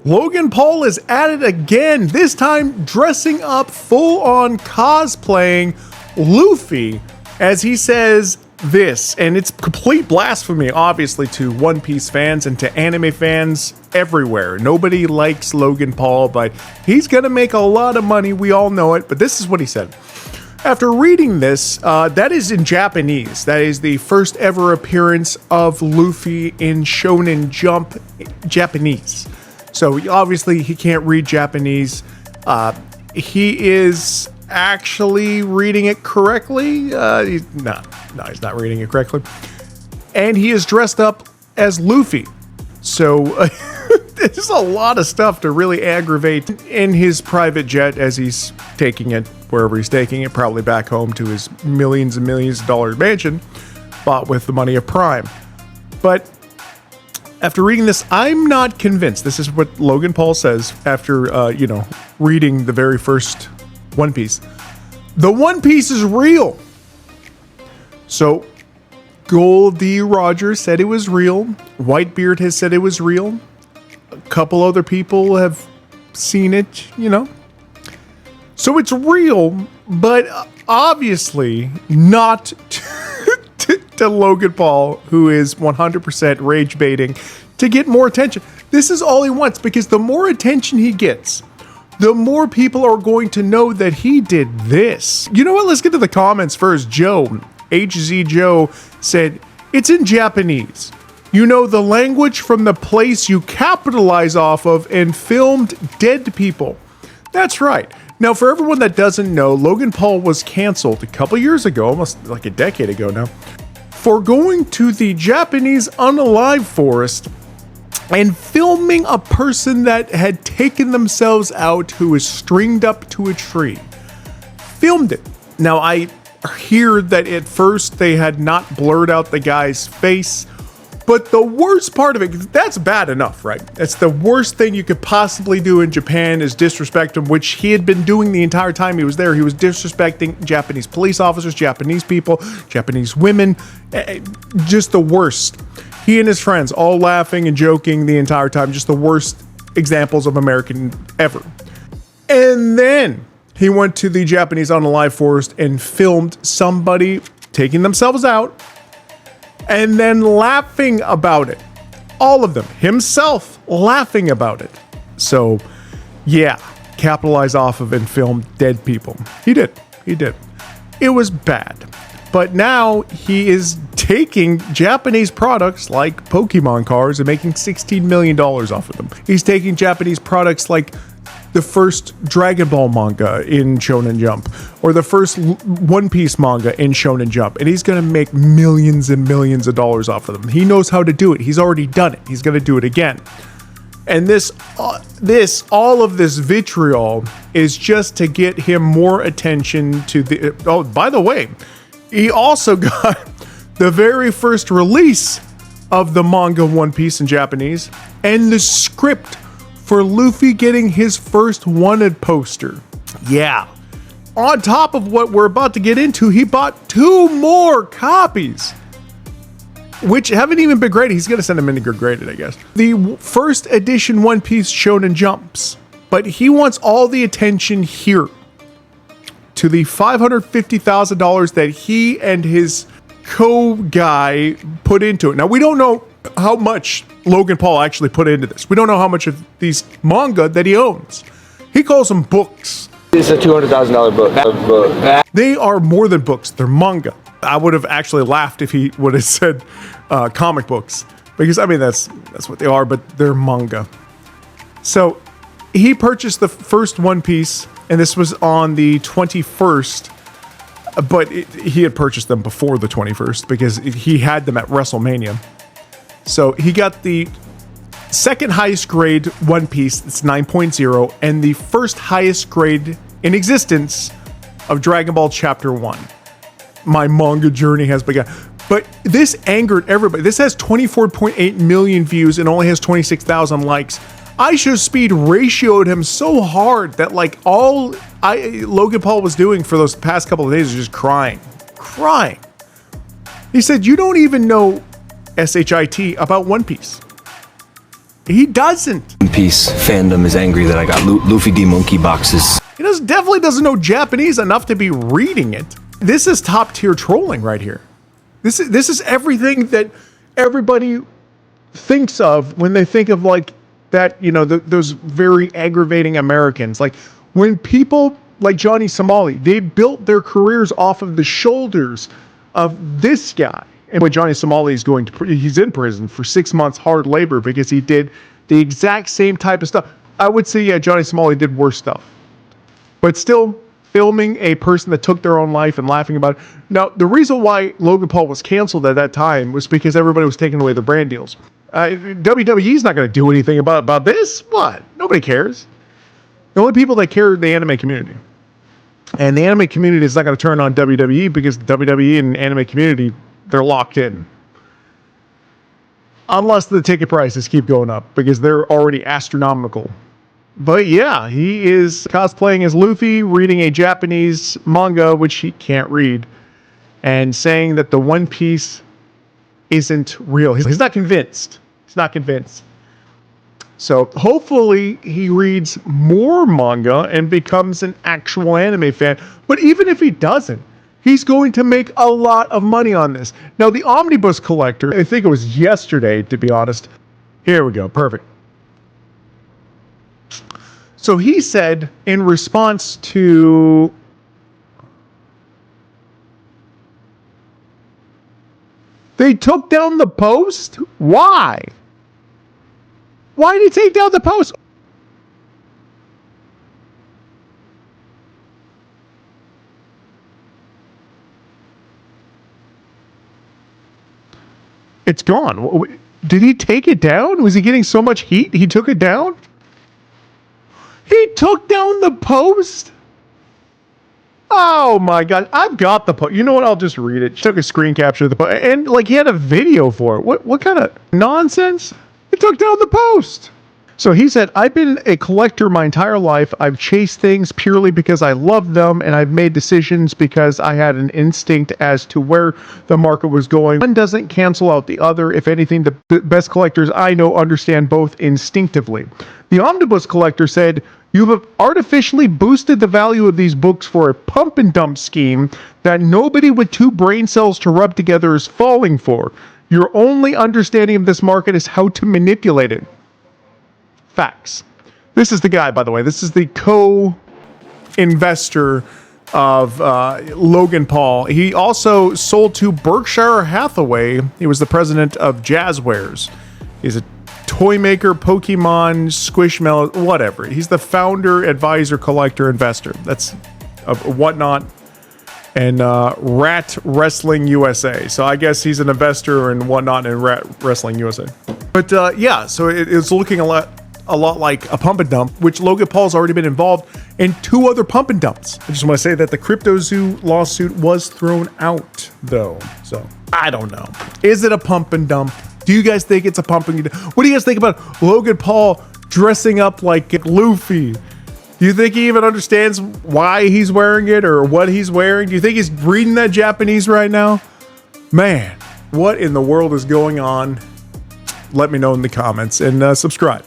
Logan Paul is at it again, this time dressing up full-on cosplaying Luffy as he says this, and it's complete blasphemy, obviously, to One Piece fans and to anime fans everywhere. Nobody likes Logan Paul, but he's gonna make a lot of money, we all know it, but this is what he said. After reading this, that is in Japanese. That is the first ever appearance of Luffy in Shonen Jump Japanese. So obviously he can't read Japanese. He is actually reading it correctly. He's not reading it correctly. And he is dressed up as Luffy. So there's a lot of stuff to really aggravate in his private jet as he's taking it wherever he's taking it, probably back home to his millions and millions of dollar mansion bought with the money of Prime. But after reading this, I'm not convinced. This is what Logan Paul says after, reading the very first One Piece. The One Piece is real. So, Goldie Roger said it was real. Whitebeard has said it was real. A couple other people have seen it, So it's real, but obviously not to Logan Paul, who is 100% rage baiting to get more attention. This is all he wants, because the more attention he gets, the more people are going to know that he did this. You know what? Let's get to the comments first. Joe, HZ Joe, said, it's in Japanese. You know the language from the place you capitalize off of and filmed dead people. That's right. Now, for everyone that doesn't know, Logan Paul was canceled a couple years ago, almost like a decade ago now, for going to the Japanese unalive forest and filming a person that had taken themselves out who was stringed up to a tree. Filmed it. Now, I hear that at first they had not blurred out the guy's face, but the worst part of it, that's bad enough, right? That's the worst thing you could possibly do in Japan is disrespect him, which he had been doing the entire time he was there. He was disrespecting Japanese police officers, Japanese people, Japanese women, just the worst. He and his friends all laughing and joking the entire time, just the worst examples of American ever. And then he went to the Japanese unalive forest and filmed somebody taking themselves out and then laughing about it. All of them. Himself laughing about it. So, yeah. Capitalize off of and film dead people. He did. It was bad. But now he is taking Japanese products like Pokemon cards and making $16 million off of them. He's taking Japanese products like the first Dragon Ball manga in Shonen Jump, or the first One Piece manga in Shonen Jump, and he's going to make millions and millions of dollars off of them. He knows how to do it. He's already done it. He's going to do it again. And all of this vitriol is just to get him more attention to the... Oh, by the way, he also got the very first release of the manga One Piece in Japanese, and the script for Luffy getting his first wanted poster. Yeah. On top of what we're about to get into, he bought 2 more copies, which haven't even been graded. He's going to send them in to get graded, I guess. The first edition One Piece Shonen Jumps, but he wants all the attention here to the $550,000 that he and his co-guy put into it. Now, we don't know how much Logan Paul actually put into this. We don't know how much of these manga that he owns. He calls them books. It's a $200,000 book. They are more than books. They're manga. I would have actually laughed if he would have said comic books, because I mean that's what they are, but they're manga. So he purchased the first One Piece, and this was on the 21st. But he had purchased them before the 21st because he had them at WrestleMania. So he got the second highest grade One Piece, it's 9.0, and the first highest grade in existence of Dragon Ball Chapter 1. My manga journey has begun. But this angered everybody. This has 24.8 million views and only has 26,000 likes. IShowSpeed ratioed him so hard that like all Logan Paul was doing for those past couple of days was just crying. He said, you don't even know SHIT about One Piece. He doesn't. One Piece fandom is angry that I got Luffy D monkey boxes. He definitely doesn't know Japanese enough to be reading it. This is top tier trolling right here. This is everything that everybody thinks of when they think of like that, you know, those very aggravating Americans. Like when people like Johnny Somali, they built their careers off of the shoulders of this guy. And when Johnny Somali is he's in prison for 6 months hard labor because he did the exact same type of stuff. I would say, yeah, Johnny Somali did worse stuff. But still, filming a person that took their own life and laughing about it. Now, the reason why Logan Paul was canceled at that time was because everybody was taking away their brand deals. WWE's not going to do anything about this. What? Nobody cares. The only people that care are the anime community. And the anime community is not going to turn on WWE because WWE and anime community, they're locked in. Unless the ticket prices keep going up because they're already astronomical. But yeah, he is cosplaying as Luffy, reading a Japanese manga, which he can't read, and saying that the One Piece isn't real. He's not convinced. He's not convinced. So hopefully he reads more manga and becomes an actual anime fan. But even if he doesn't, he's going to make a lot of money on this. Now, the Omnibus Collector, I think it was yesterday, to be honest. Here we go. Perfect. So he said in response to they took down the post? Why? Why did he take down the post? It's gone. Did he take it down? Was he getting so much heat he took it down? He took down the post? Oh my God. I've got the post. You know what? I'll just read it. Took a screen capture of the post. And like he had a video for it. What kind of nonsense? He took down the post. So he said, I've been a collector my entire life. I've chased things purely because I love them, and I've made decisions because I had an instinct as to where the market was going. One doesn't cancel out the other. If anything, the best collectors I know understand both instinctively. The Omnibus Collector said, you have artificially boosted the value of these books for a pump and dump scheme that nobody with 2 brain cells to rub together is falling for. Your only understanding of this market is how to manipulate it. Facts. This is the guy, by the way. This is the co-investor of Logan Paul. He also sold to Berkshire Hathaway. He was the president of Jazzwares. He's a toy maker, Pokemon, Squishmallow, whatever. He's the founder, advisor, collector, investor. That's of Whatnot and Rat Wrestling USA. So I guess he's an investor in Whatnot and Rat Wrestling USA. But yeah, so it's looking a lot like a pump and dump, which Logan Paul's already been involved in 2 other pump and dumps. I just want to say that the CryptoZoo lawsuit was thrown out, though. So I don't know. Is it a pump and dump? Do you guys think it's a pump and dump? What do you guys think about Logan Paul dressing up like Luffy? Do you think he even understands why he's wearing it or what he's wearing? Do you think he's reading that Japanese right now? Man, what in the world is going on? Let me know in the comments and subscribe.